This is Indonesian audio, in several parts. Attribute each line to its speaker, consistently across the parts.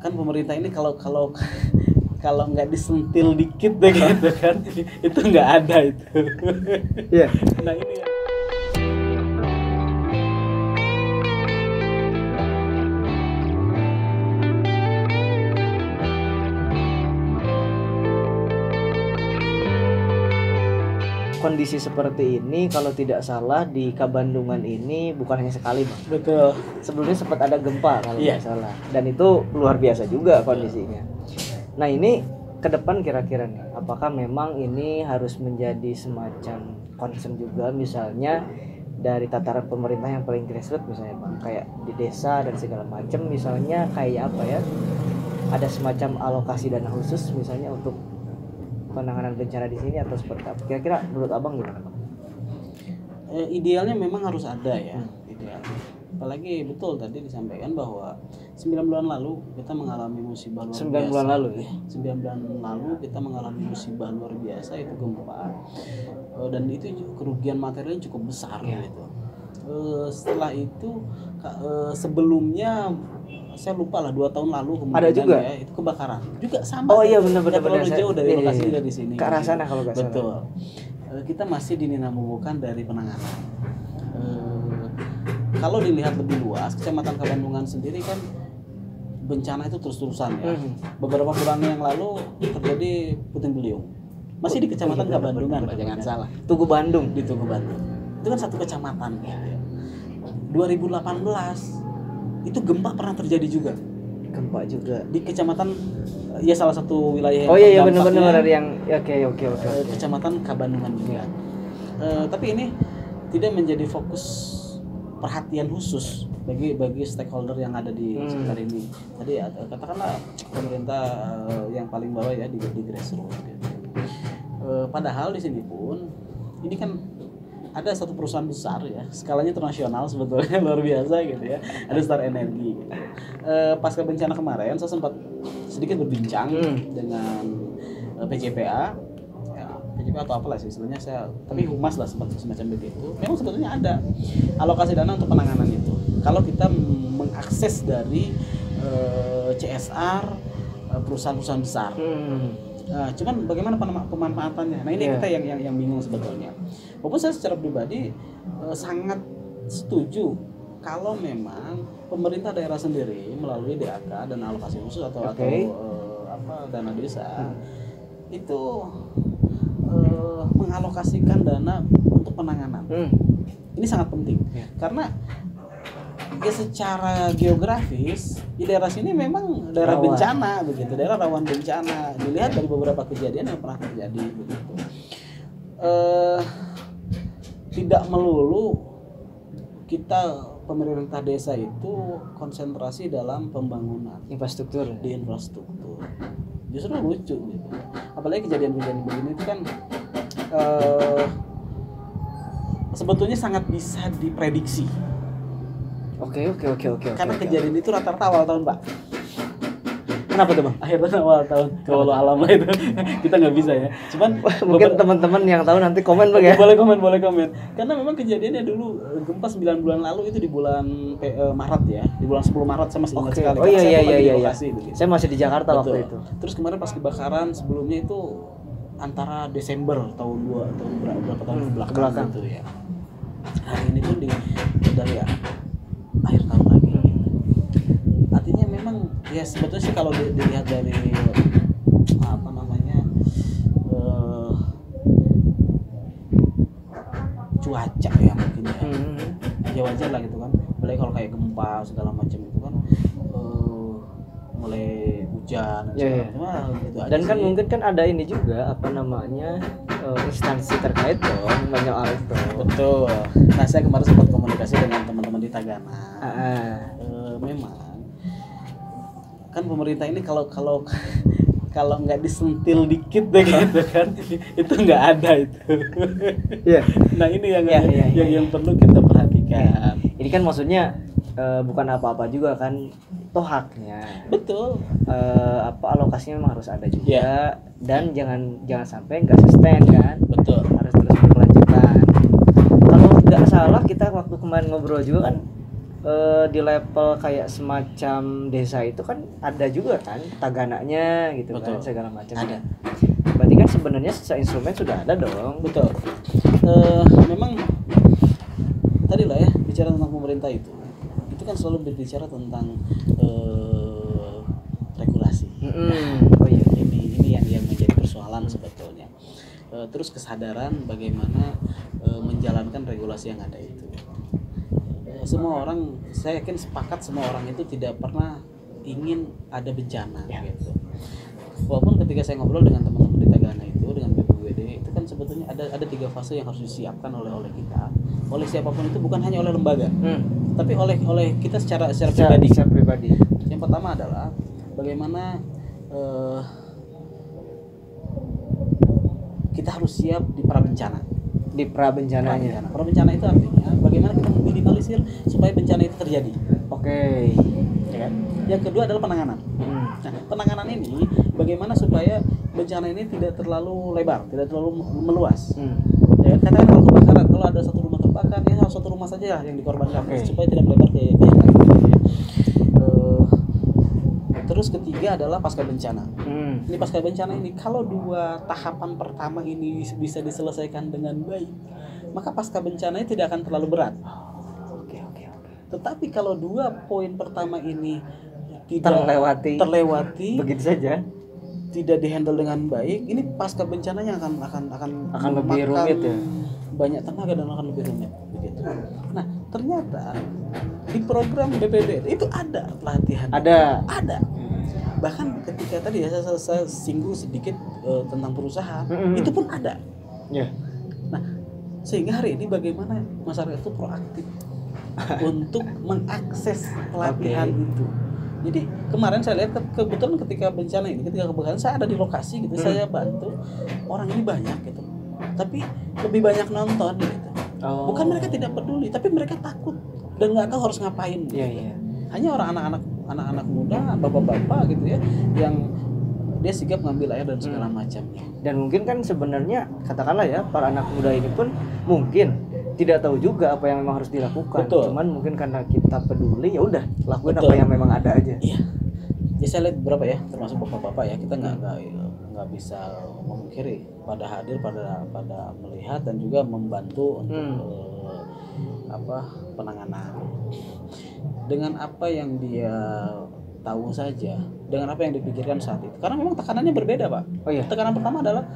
Speaker 1: kan pemerintah ini kalau kalau nggak disentil dikit deh gitu kan itu nggak ada itu.
Speaker 2: Iya.
Speaker 1: Nah ini ya.
Speaker 2: Kondisi seperti ini kalau tidak salah di Kabandungan ini bukan hanya sekali, Bang.
Speaker 1: Betul.
Speaker 2: Sebelumnya sempat ada gempa kalau
Speaker 1: Iya.
Speaker 2: tidak salah. Dan itu luar biasa juga kondisinya. Nah, ini ke depan kira-kira nih, apakah memang ini harus menjadi semacam concern juga, misalnya dari tataran pemerintah yang paling grassroots misalnya, Bang, kayak di desa dan segala macam, misalnya kayak apa ya? Ada semacam alokasi dana khusus misalnya untuk penanganan bencana di sini atau seperti apa? Kira-kira menurut Abang gimana, Bang?
Speaker 1: Idealnya memang harus ada ya, idealnya. Apalagi betul tadi disampaikan bahwa 9 bulan lalu kita mengalami musibah luar
Speaker 2: 9
Speaker 1: biasa.
Speaker 2: bulan lalu ya?
Speaker 1: 9 bulan lalu kita mengalami musibah luar biasa, itu gempa. Dan itu kerugian materialnya cukup besar gitu. Setelah itu sebelumnya saya lupa lah 2 tahun lalu kemudian
Speaker 2: ada juga
Speaker 1: ya, itu kebakaran juga sama.
Speaker 2: Oh iya benar-benar
Speaker 1: terlalu jauh dari lokasi dari sini.
Speaker 2: Ke arah sana kalau nggak salah.
Speaker 1: Betul. Kita masih dininamubukan dari penanganan. Kalau dilihat lebih luas, Kecamatan Kabandungan sendiri kan bencana itu terus-terusan ya. Beberapa bulan yang lalu terjadi puting beliung. Masih di Kecamatan Kabandungan, Pak, jangan salah.
Speaker 2: Tugu Bandung.
Speaker 1: Di Tugu Bandung. Itu kan satu kecamatan gitu ya. 2018 itu gempa pernah terjadi juga.
Speaker 2: Gempa juga
Speaker 1: Di Kecamatan ya salah satu wilayah
Speaker 2: oh iya benar-benar yang oke.
Speaker 1: Kecamatan Kabandungan juga. Tapi ini tidak menjadi fokus perhatian khusus bagi stakeholder yang ada di sekitar ini. Tadi katakanlah pemerintah yang paling bawah ya di grassroots gitu. Padahal di sini pun ini kan ada satu perusahaan besar ya, skalanya internasional sebetulnya luar biasa gitu ya. Ada Star Energy gitu. Pasca bencana kemarin saya sempat sedikit berbincang dengan PJPA. PJPA atau apalah sih istilahnya saya, tapi humas lah semacam begitu. Memang sebetulnya ada alokasi dana untuk penanganan itu. Kalau kita mengakses dari CSR perusahaan-perusahaan besar. Cuman bagaimana pemanfaatannya? Nah ini kita yang bingung sebetulnya. Walaupun saya secara pribadi sangat setuju kalau memang pemerintah daerah sendiri melalui DAK dan alokasi khusus atau dana desa itu mengalokasikan dana untuk penanganan. Ini sangat penting karena ya secara geografis di daerah sini memang daerah rawan bencana begitu, daerah rawan bencana. Dilihat dari beberapa kejadian yang pernah terjadi begitu. Tidak melulu kita pemerintah desa itu konsentrasi dalam pembangunan
Speaker 2: infrastruktur
Speaker 1: di infrastruktur. Justru lucu gitu. Apalagi kejadian-kejadian begini itu kan sebetulnya sangat bisa diprediksi.
Speaker 2: Oke.
Speaker 1: Karena kejadian itu rata-rata awal tahun, Pak.
Speaker 2: Kenapa tuh, Bang?
Speaker 1: Akhir tahun awal tahun. Kalau alam itu kita nggak bisa ya. Cuman
Speaker 2: mungkin teman-teman yang tahu nanti komen, Bang ya.
Speaker 1: Boleh komen. Karena memang kejadiannya dulu gempa 9 bulan lalu itu di bulan Maret ya. Di bulan 10 Maret saya masih ingat sekali.
Speaker 2: Oh iya.
Speaker 1: Gitu.
Speaker 2: Saya masih di Jakarta waktu itu.
Speaker 1: Terus kemarin pas kebakaran sebelumnya itu antara Desember tahun berapa tahun belakang gitu ya. Hari ini pun dari akhir tahun lagi. Artinya memang ya sebetulnya sih kalau dilihat dari apa namanya cuaca ya mungkin ya. Ya wajar lah gitu kan. Apalagi kalau kayak gempa segala macam itu kan mulai hujan gitu
Speaker 2: dan kan
Speaker 1: sih.
Speaker 2: Mungkin kan ada ini juga apa namanya instansi terkait dong menyoal itu.
Speaker 1: Betul. Nah saya kemarin sempat komunikasi dengan teman-teman di Tagana. Memang kan pemerintah ini kalau nggak disentil dikit deh gitu kan itu nggak ada itu. Nah ini yang perlu kita perhatikan.
Speaker 2: Ini kan maksudnya bukan apa-apa juga kan, toh haknya.
Speaker 1: Betul.
Speaker 2: Alokasinya memang harus ada juga dan jangan sampai nggak sustain kan.
Speaker 1: Betul.
Speaker 2: Harus terus berkelanjutan. Kalau nggak salah kita waktu kemarin ngobrol juga kan di level kayak semacam desa itu kan ada juga kan tagananya gitu.
Speaker 1: Betul.
Speaker 2: Kan segala macam
Speaker 1: Ada.
Speaker 2: Berarti kan sebenarnya secara instrumen sudah ada dong.
Speaker 1: Betul. Memang tadi lah ya, bicara tentang pemerintah itu kan selalu berbicara tentang regulasi.
Speaker 2: Oh iya.
Speaker 1: Ini yang menjadi persoalan sebetulnya. Terus kesadaran bagaimana menjalankan regulasi yang ada itu. Semua orang, saya yakin sepakat semua orang itu tidak pernah ingin ada bencana gitu. Walaupun ketika saya ngobrol dengan teman-teman di Tagana itu, dengan BPBD itu kan sebetulnya ada 3 fase yang harus disiapkan oleh kita, oleh siapapun itu, bukan hanya oleh lembaga, tapi oleh kita secara pribadi. Yang pertama adalah bagaimana kita harus siap di prabencana.
Speaker 2: Di prabencananya.
Speaker 1: Prabencana itu artinya bagaimana kita meminimalisir supaya bencana itu terjadi.
Speaker 2: Oke.
Speaker 1: Ya kan? Yang kedua adalah penanganan. Nah, penanganan ini bagaimana supaya bencana ini tidak terlalu lebar, tidak terlalu meluas. Ya, katakan kalau kebakaran, kalau ada satu rumah terbakar, ya harus satu rumah saja yang dikorbankan supaya tidak melebar ke yang lain. Ya. Terus ketiga adalah pasca bencana. Ini pasca bencana ini kalau 2 tahapan pertama ini bisa diselesaikan dengan baik, maka pasca bencananya tidak akan terlalu berat.
Speaker 2: Oke.
Speaker 1: Tetapi kalau 2 poin pertama ini tidak terlewati
Speaker 2: begitu saja,
Speaker 1: tidak dihandle dengan baik, ini pasca bencananya akan
Speaker 2: lebih rumit ya.
Speaker 1: Banyak tenaga dan akan lebih rumit begitu. Nah, ternyata di program BPD itu ada pelatihan. Ada. Bahkan ketika tadi ya saya singgung sedikit tentang perusahaan, itu pun ada. Nah, sehingga hari ini bagaimana masyarakat itu proaktif untuk mengakses pelatihan itu. Jadi kemarin saya lihat kebetulan ketika kebakaran saya ada di lokasi gitu, saya bantu orang ini banyak gitu, tapi lebih banyak nonton gitu. Bukan mereka tidak peduli, tapi mereka takut dan nggak tahu harus ngapain.
Speaker 2: Iya.
Speaker 1: Hanya anak-anak muda, bapak-bapak gitu ya, yang dia sigap ngambil air dan segala macamnya.
Speaker 2: Dan mungkin kan sebenarnya katakanlah ya, para anak muda ini pun mungkin tidak tahu juga apa yang memang harus dilakukan.
Speaker 1: Betul.
Speaker 2: Cuman mungkin karena kita peduli, ya udah lakuin apa yang memang ada aja.
Speaker 1: Iya. Ya saya lihat beberapa ya, termasuk bapak-bapak ya, kita nggak bisa memungkiri pada hadir, pada melihat dan juga membantu untuk penanganan dengan apa yang dia tahu saja, dengan apa yang dipikirkan saat itu. Karena memang tekanannya berbeda, Pak. Tekanan pertama adalah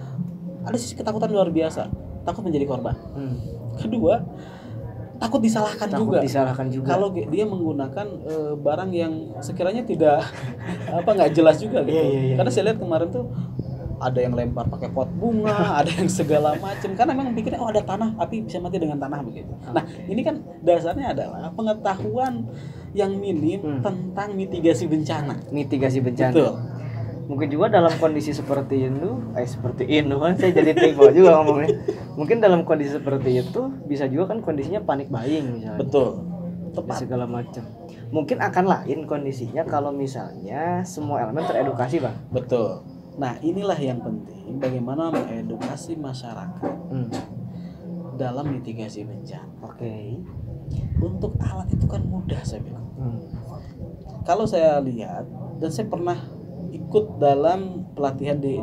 Speaker 1: ada sisi ketakutan luar biasa, takut menjadi korban. Kedua, takut disalahkan juga. Kalau dia menggunakan barang yang sekiranya tidak nggak jelas juga gitu.
Speaker 2: Iya.
Speaker 1: Karena saya lihat kemarin tuh ada yang lempar pakai pot bunga, ada yang segala macam. Karena memang pikirnya ada tanah, api bisa mati dengan tanah begitu. Nah, ini kan dasarnya adalah pengetahuan yang minim tentang mitigasi bencana. Betul.
Speaker 2: Mungkin juga dalam kondisi seperti itu kan saya jadi tiba juga ngomongnya. Mungkin dalam kondisi seperti itu bisa juga kan kondisinya panik buying misalnya.
Speaker 1: Betul. Tepat.
Speaker 2: Segala macam. Mungkin akan lain kondisinya kalau misalnya semua elemen teredukasi, Bang.
Speaker 1: Betul. Nah, inilah yang penting, bagaimana mengedukasi masyarakat dalam mitigasi bencana. Untuk alat itu kan mudah saya bilang. Kalau saya lihat dan saya pernah ikut dalam pelatihan di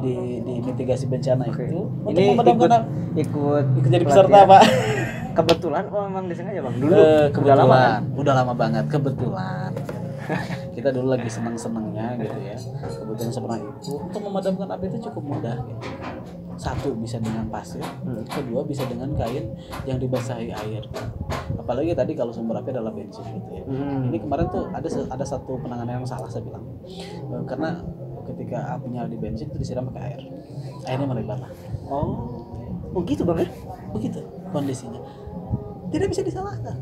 Speaker 1: mitigasi bencana itu untuk memadamkan ikut jadi peserta, Pak.
Speaker 2: Kebetulan memang disengaja, Bang. Dulu
Speaker 1: udah lama banget kebetulan. Kita dulu lagi senang-senangnya gitu ya. Kebetulan seperti itu untuk memadamkan api itu cukup mudah gitu. 1 bisa dengan pasir, kedua bisa dengan kain yang dibasahi air. Apalagi tadi kalau sumber api adalah bensin gitu ya. Ini kemarin tuh ada satu penanganan yang salah saya bilang. Karena ketika apinya di bensin itu disiram pakai air. Airnya melebar lah.
Speaker 2: Oh gitu, Bang ya?
Speaker 1: Begitu kondisinya. Tidak bisa disalahkan.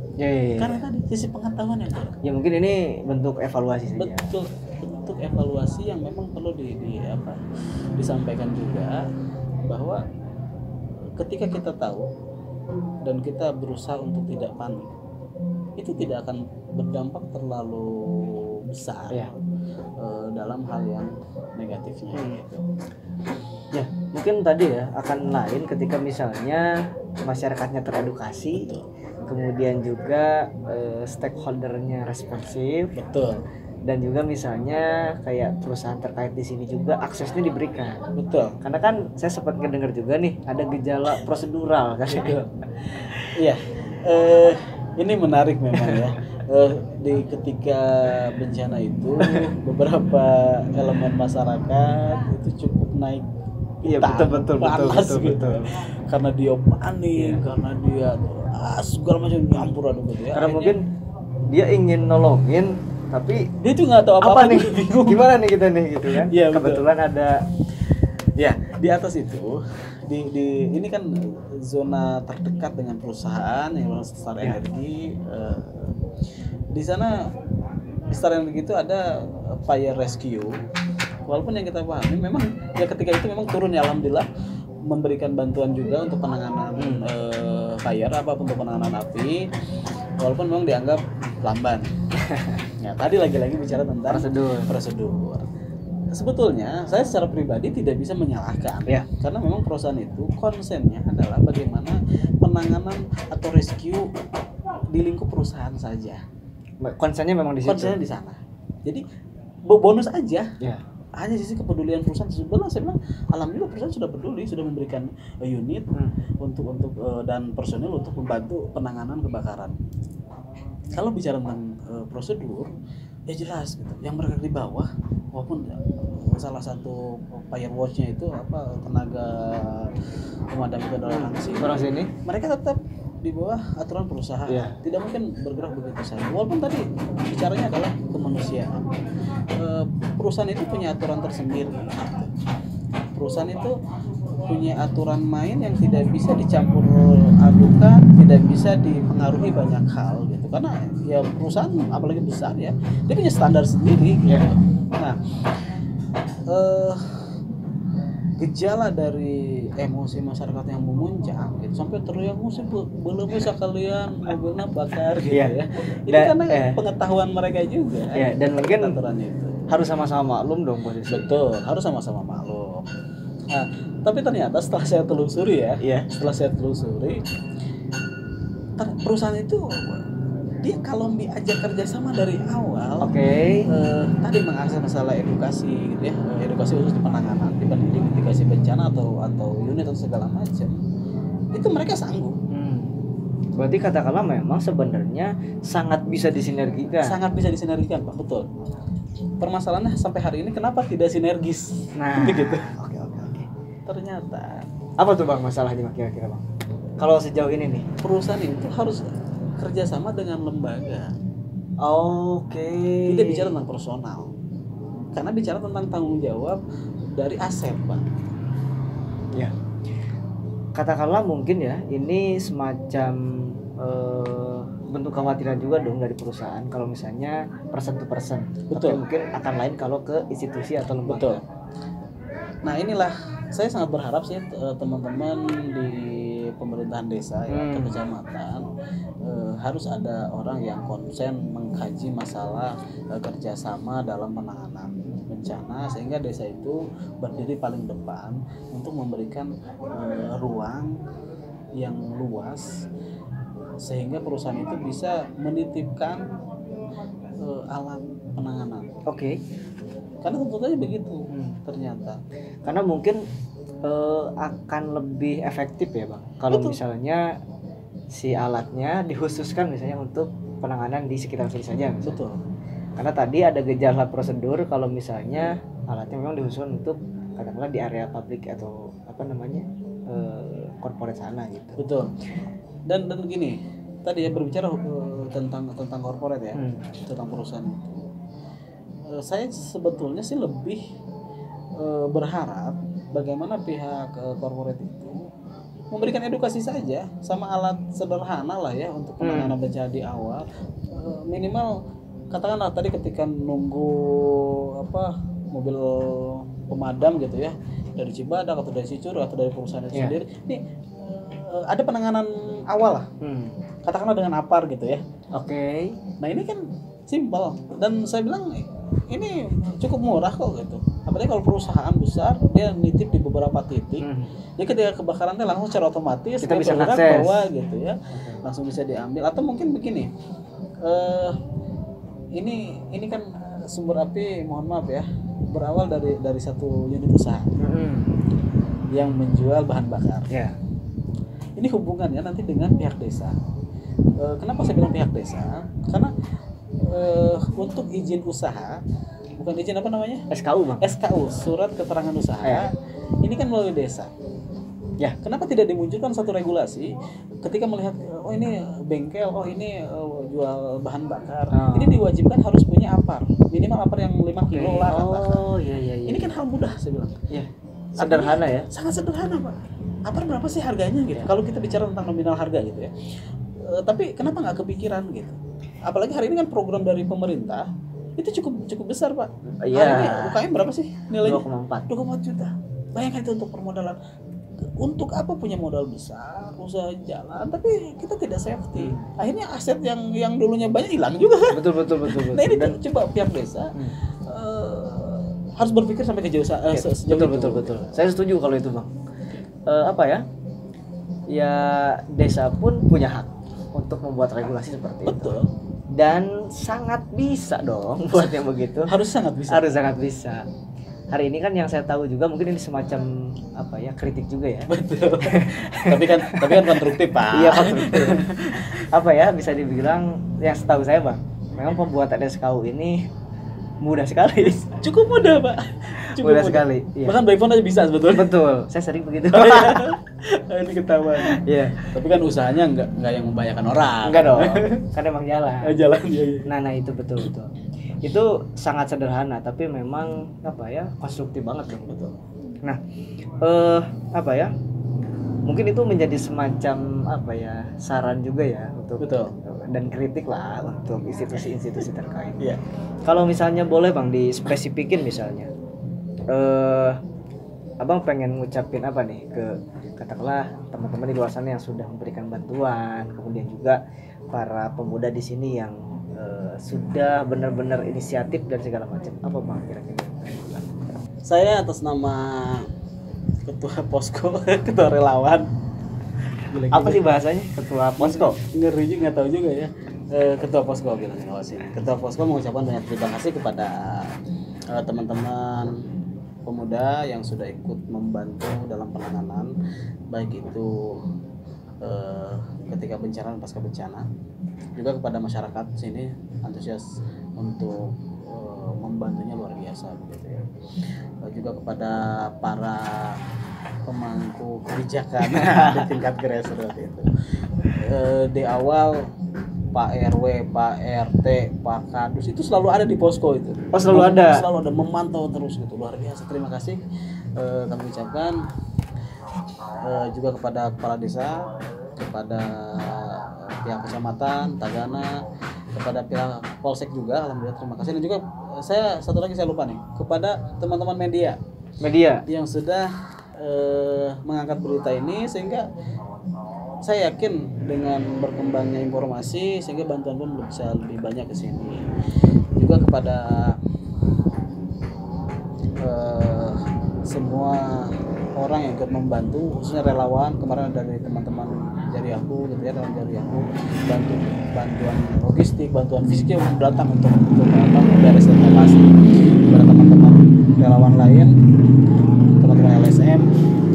Speaker 1: Karena tadi sisi pengetahuan yang kurang.
Speaker 2: Ya mungkin ini bentuk evaluasi saja.
Speaker 1: Betul, bentuk evaluasi yang memang perlu disampaikan juga, bahwa ketika kita tahu dan kita berusaha untuk tidak panik, itu tidak akan berdampak terlalu besar dalam hal yang negatifnya gitu.
Speaker 2: Ya, mungkin tadi ya akan lain ketika misalnya masyarakatnya teredukasi. kemudian juga stakeholdernya responsif,
Speaker 1: Betul.
Speaker 2: dan juga misalnya kayak perusahaan terkait di sini juga aksesnya diberikan.
Speaker 1: Betul.
Speaker 2: Karena kan saya sempat ngedengar juga nih ada gejala prosedural kan.
Speaker 1: Iya. Ini menarik memang ya. Ketika bencana itu beberapa elemen masyarakat itu cukup naik
Speaker 2: Iya,
Speaker 1: pitam,
Speaker 2: betul,
Speaker 1: panas
Speaker 2: betul,
Speaker 1: gitu.
Speaker 2: betul.
Speaker 1: Karena dia panik, karena dia segala macam nyampur gitu ya.
Speaker 2: Karena
Speaker 1: Akhirnya
Speaker 2: mungkin dia ingin nolongin tapi
Speaker 1: dia tuh nggak tahu
Speaker 2: apa
Speaker 1: apa-apa
Speaker 2: nih?
Speaker 1: dia bingung.
Speaker 2: Gimana nih kita nih gitu kan?
Speaker 1: Iya, betul.
Speaker 2: Kebetulan ada
Speaker 1: Ya, di atas itu ini kan zona terdekat dengan perusahaan yang Star Energy. Di sana di Star Energy itu ada fire rescue. Walaupun yang kita pahami memang ya ketika itu memang turun ya, alhamdulillah memberikan bantuan juga untuk penanganan fire apapun untuk penanganan api. Walaupun memang dianggap lamban. Ya, tadi lagi-lagi bicara tentang prosedur. Sebetulnya saya secara pribadi tidak bisa menyalahkan
Speaker 2: ya.
Speaker 1: Karena memang perusahaan itu konsennya adalah bagaimana penanganan atau rescue di lingkup perusahaan saja.
Speaker 2: Konsennya memang di situ.
Speaker 1: Konsennya di sana. Jadi bonus aja.
Speaker 2: Ya.
Speaker 1: Hanya sisi kepedulian perusahaan. Sebenarnya saya bilang alhamdulillah perusahaan sudah peduli, sudah memberikan unit untuk dan personil untuk membantu penanganan kebakaran. Kalau bicara tentang prosedur, ya jelas gitu. Yang mereka di bawah, walaupun salah satu firewatch-nya itu tenaga pemadam itu adalah orang sini, mereka tetap di bawah aturan perusahaan. Tidak mungkin bergerak begitu saja. Walaupun tadi bicaranya adalah kemanusiaan. Perusahaan itu punya aturan tersendiri. Perusahaan itu punya aturan main yang tidak bisa dicampur adukan, tidak bisa dipengaruhi banyak hal gitu. Karena ya perusahaan apalagi besar ya, dia punya standar sendiri gitu. Nah, gejala dari emosi masyarakat yang memuncak gitu, sampai teriak musik belum bisa kalian mobilnya bakar gitu ya. Ini karena pengetahuan mereka juga.
Speaker 2: Dan mungkin
Speaker 1: aturan itu
Speaker 2: harus sama-sama maklum dong posisi.
Speaker 1: Betul, harus sama-sama maklum. Nah, tapi ternyata setelah saya telusuri perusahaan itu dia kalau diajak kerjasama dari awal, tadi mengakses masalah edukasi gitu ya, edukasi khusus di penanganan, di mitigasi bencana atau unit atau segala macam, itu mereka sanggup.
Speaker 2: Berarti katakanlah memang sebenarnya sangat bisa disinergikan.
Speaker 1: Sangat bisa disinergikan, Pak, betul. Permasalahannya sampai hari ini kenapa tidak sinergis?
Speaker 2: Nah,
Speaker 1: gitu.
Speaker 2: Oke.
Speaker 1: Ternyata
Speaker 2: apa tuh Bang masalahnya kira-kira Bang? Kalau sejauh ini nih,
Speaker 1: perusahaan itu harus kerjasama dengan lembaga. Tidak bicara tentang personal, karena bicara tentang tanggung jawab dari aset, Pak.
Speaker 2: Ya. Katakanlah mungkin ya, ini semacam bentuk kekhawatiran juga dong dari perusahaan kalau misalnya person to person.
Speaker 1: Betul.
Speaker 2: Tapi mungkin akan lain kalau ke institusi atau lembaga.
Speaker 1: Betul. Nah, inilah saya sangat berharap sih teman-teman di pemerintahan desa ya, ke kecamatan harus ada orang yang konsen mengkaji masalah kerjasama dalam penanganan bencana, sehingga desa itu berdiri paling depan untuk memberikan ruang yang luas sehingga perusahaan itu bisa menitipkan alat penanganan. Karena tentunya begitu ternyata.
Speaker 2: Karena mungkin akan lebih efektif ya Bang kalau misalnya si alatnya dikhususkan misalnya untuk penanganan di sekitar sini saja misalnya.
Speaker 1: Betul.
Speaker 2: Karena tadi ada gejala prosedur kalau misalnya alatnya memang dikhususkan untuk katakanlah di area publik atau corporate sana gitu.
Speaker 1: Betul. Dan gini, tadi ya berbicara tentang corporate ya, tentang perusahaan itu. Saya sebetulnya sih lebih berharap bagaimana pihak corporate itu memberikan edukasi saja sama alat sederhana lah ya untuk penanganan bencana di awal. Minimal katakanlah tadi ketika nunggu mobil pemadam gitu ya dari Cibadak atau dari Cicurug atau dari perusahaan itu sendiri, ini ada penanganan awal lah. Katakanlah dengan APAR gitu ya.
Speaker 2: Oke.
Speaker 1: Nah ini kan simpel dan saya bilang ini cukup murah kok gitu. Apalagi kalau perusahaan besar dia nitip di beberapa titik. Jadi ketika kebakaran teh langsung secara otomatis
Speaker 2: kita bisa
Speaker 1: bergerak
Speaker 2: akses
Speaker 1: bawah gitu ya. Langsung bisa diambil atau mungkin begini. Ini kan sumber api, mohon maaf ya, berawal dari satu unit usaha yang menjual bahan bakar.
Speaker 2: Ya.
Speaker 1: Ini hubungannya nanti dengan pihak desa. Kenapa saya bilang pihak desa? Karena untuk izin usaha, bukan izin apa namanya?
Speaker 2: SKU bang.
Speaker 1: SKU, surat keterangan usaha. Ini kan melalui desa.
Speaker 2: Ya.
Speaker 1: Kenapa tidak dimunculkan satu regulasi ketika melihat oh ini bengkel, oh ini jual bahan bakar, ini diwajibkan harus punya apar, minimal apar yang 5 kilo lah.
Speaker 2: Oh iya.
Speaker 1: Ini kan hal mudah saya bilang.
Speaker 2: Ya. Sederhana ya.
Speaker 1: Sangat sederhana pak. Apar berapa sih harganya gitu? Kalau kita bicara tentang nominal harga gitu ya. Tapi kenapa nggak kepikiran gitu? Apalagi hari ini kan program dari pemerintah itu cukup besar pak.
Speaker 2: Iya.
Speaker 1: Hari ini UKM berapa sih nilainya?
Speaker 2: 2,4
Speaker 1: juta. Bayangkan itu untuk permodalan. Untuk apa punya modal besar, usaha jalan, tapi kita tidak safety. Akhirnya aset yang dulunya banyak hilang juga kan?
Speaker 2: Betul.
Speaker 1: Nah ini coba pihak desa harus berpikir sampai ke sejauh itu.
Speaker 2: Betul. Saya setuju kalau itu bang. Apa ya? Ya desa pun punya hak untuk membuat regulasi seperti itu. Dan sangat bisa dong buat yang begitu.
Speaker 1: Harus sangat bisa.
Speaker 2: Hari ini kan yang saya tahu juga mungkin ini semacam apa ya, kritik juga ya.
Speaker 1: Betul. tapi kan konstruktif pak.
Speaker 2: Iya konstruktif. Apa ya, bisa dibilang yang setahu saya bang, memang pembuatan SKU ini mudah sekali.
Speaker 1: Cukup mudah pak.
Speaker 2: Mudah sekali. Iya.
Speaker 1: Bahkan by phone aja bisa sebetulnya.
Speaker 2: Betul. Saya sering begitu.
Speaker 1: Ini ketahuan.
Speaker 2: Iya.
Speaker 1: Tapi kan usahanya nggak yang membahayakan orang.
Speaker 2: Enggak dong. Kan emang jalan.
Speaker 1: Jalan ya.
Speaker 2: Nah itu betul. Itu sangat sederhana tapi memang apa ya, konstruktif banget dong.
Speaker 1: Betul.
Speaker 2: Nah apa ya, mungkin itu menjadi semacam apa ya, saran juga ya untuk dan kritik lah untuk institusi-institusi terkait.
Speaker 1: Iya.
Speaker 2: Kalau misalnya boleh bang dispesifikin misalnya, abang pengen ngucapin apa nih ke katakanlah teman-teman di luar sana yang sudah memberikan bantuan, kemudian juga para pemuda di sini yang sudah benar-benar inisiatif dan segala macam, apa bang kira-kira?
Speaker 1: Saya atas nama ketua posko, ketua relawan.
Speaker 2: Apa sih bahasanya ketua posko?
Speaker 1: Ngeri juga, nggak tahu juga ya. Ketua posko bilang sih. Ketua posko mengucapkan banyak terima kasih kepada teman-teman pemuda yang sudah ikut membantu dalam penanganan, baik itu ketika bencana dan pasca bencana, juga kepada masyarakat sini antusias untuk membantunya luar biasa begitu ya. Juga kepada para pemangku kebijakan di tingkat grassroots itu. Di awal Pak RW, Pak RT, Pak Kadus itu selalu ada di posko itu.
Speaker 2: Oh selalu ada
Speaker 1: memantau terus gitu, luar biasa. Terima kasih kami ucapkan. Juga kepada kepala desa, kepada pihak kecamatan Tagana, kepada pihak Polsek juga, alhamdulillah terima kasih. Dan juga satu lagi saya lupa nih, kepada teman-teman media yang sudah mengangkat berita ini, sehingga saya yakin dengan berkembangnya informasi sehingga bantuan pun bisa lebih banyak ke sini. Juga kepada semua orang yang ikut membantu, khususnya relawan, kemarin dari teman-teman dari aku gitu ya, dari aku bantuan logistik, bantuan fisik yang datang untuk beres informasi. Kepada teman-teman relawan lain, teman-teman LSM,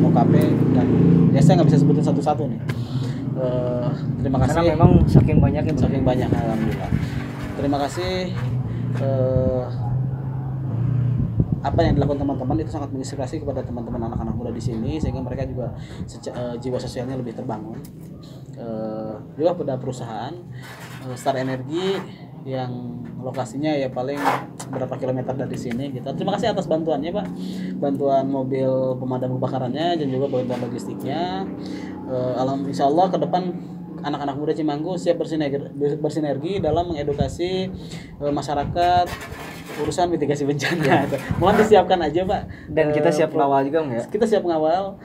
Speaker 1: OKP, dan ya saya nggak bisa sebutin satu-satu nih. Terima kasih.
Speaker 2: Karena memang saking banyak
Speaker 1: alhamdulillah. Terima kasih. Apa yang dilakukan teman-teman itu sangat menginspirasi kepada teman-teman anak-anak muda di sini, sehingga mereka juga jiwa sosialnya lebih terbangun. Juga pada perusahaan Star Energy yang lokasinya ya paling berapa kilometer dari sini gitu. Terima kasih atas bantuannya Pak, bantuan mobil pemadam kebakarannya dan juga bantuan logistiknya. Insyaallah ke depan anak-anak muda Cimanggu siap bersinergi dalam mengedukasi masyarakat urusan mitigasi bencana. Mohon disiapkan aja Pak.
Speaker 2: Dan kita siap mengawal juga nggak?
Speaker 1: Kita siap mengawal,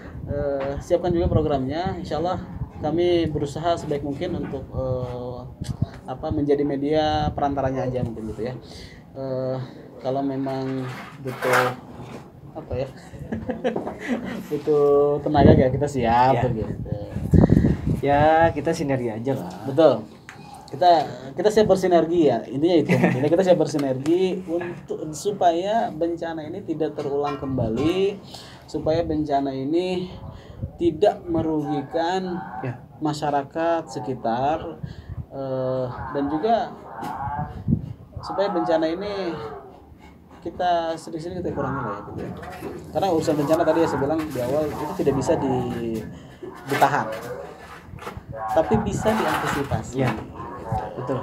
Speaker 1: siapkan juga programnya. Insyaallah kami berusaha sebaik mungkin untuk menjadi media perantaranya aja mungkin gitu ya. kalau memang butuh apa ya butuh tenaga kayak kita siap
Speaker 2: Ya.
Speaker 1: gitu.
Speaker 2: Ya kita sinergi aja lah.
Speaker 1: Betul. Kita siap bersinergi ya. Intinya itu. Jadi kita siap bersinergi untuk supaya bencana ini tidak terulang kembali, supaya bencana ini tidak merugikan
Speaker 2: Ya.
Speaker 1: masyarakat sekitar, dan juga supaya bencana ini kita sedikit kita kurangi lah ya gitu ya. Karena urusan bencana tadi ya saya bilang di awal itu tidak bisa ditahan, tapi bisa diantisipasi.
Speaker 2: Ya. Betul.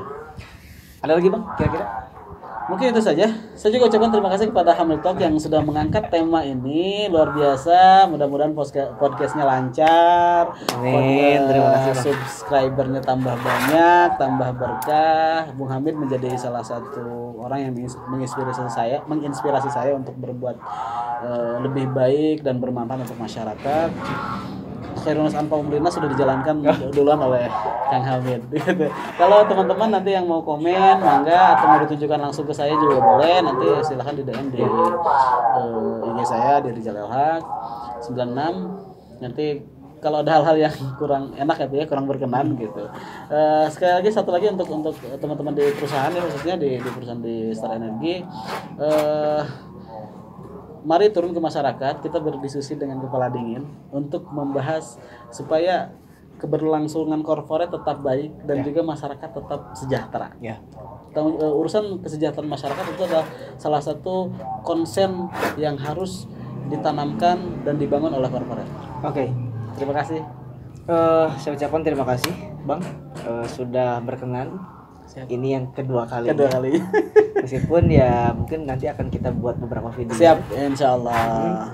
Speaker 2: Ada lagi Bang kira-kira?
Speaker 1: Mungkin itu saja. Saya juga ucapkan terima kasih kepada Hamil Talk yang sudah mengangkat tema ini luar biasa. Mudah-mudahan podcastnya lancar.
Speaker 2: Amin. Terima kasih, Bang.
Speaker 1: Subscribernya tambah banyak, tambah berkah. Bung Hamid menjadi salah satu orang yang menginspirasi saya untuk berbuat lebih baik dan bermanfaat untuk masyarakat. Khairun nas anfa'u linnas sudah dijalankan duluan oleh Kang Hamid. Gitu. Kalau teman-teman nanti yang mau komen, mangga atau mau ditunjukkan langsung ke saya juga boleh. Nanti silahkan di DM di IG saya di Rizal Elhaq 96. Nanti kalau ada hal-hal yang kurang enak ya, kurang berkenan gitu. Sekali lagi satu lagi untuk teman-teman di perusahaan ya, khususnya di perusahaan di Star Energy. Mari turun ke masyarakat, kita berdiskusi dengan kepala dingin untuk membahas supaya keberlangsungan korporat tetap baik dan juga masyarakat tetap sejahtera.
Speaker 2: Ya.
Speaker 1: Urusan kesejahteraan masyarakat itu adalah salah satu konsen yang harus ditanamkan dan dibangun oleh korporat.
Speaker 2: Oke.
Speaker 1: Terima kasih.
Speaker 2: Saya ucapkan terima kasih Bang sudah berkenan.
Speaker 1: Siap.
Speaker 2: Ini yang kedua kali.
Speaker 1: Kali.
Speaker 2: Meskipun ya mungkin nanti akan kita buat beberapa video.
Speaker 1: Siap, insyaallah.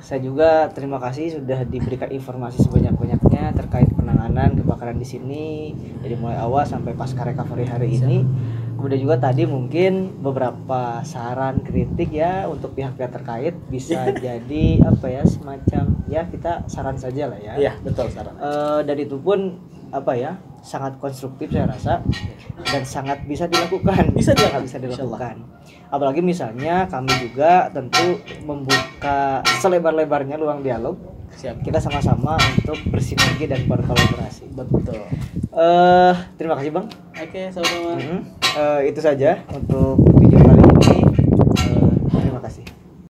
Speaker 2: Saya juga terima kasih sudah diberikan informasi sebanyak-banyaknya terkait penanganan kebakaran di sini dari mulai awal sampai pasca recovery hari ini. Kemudian juga tadi mungkin beberapa saran kritik ya untuk pihak-pihak terkait bisa jadi apa ya semacam ya kita saran saja lah ya.
Speaker 1: Iya, betul saran.
Speaker 2: Dan itu pun apa ya sangat konstruktif saya rasa dan sangat bisa dilakukan. Bisa dilakukan. Apalagi misalnya kami juga tentu membuka selebar-lebarnya ruang dialog.
Speaker 1: Siap.
Speaker 2: Kita sama-sama untuk bersinergi dan berkolaborasi.
Speaker 1: Betul.
Speaker 2: Terima kasih Bang.
Speaker 1: Oke, sama-sama.
Speaker 2: Itu saja untuk video kali ini.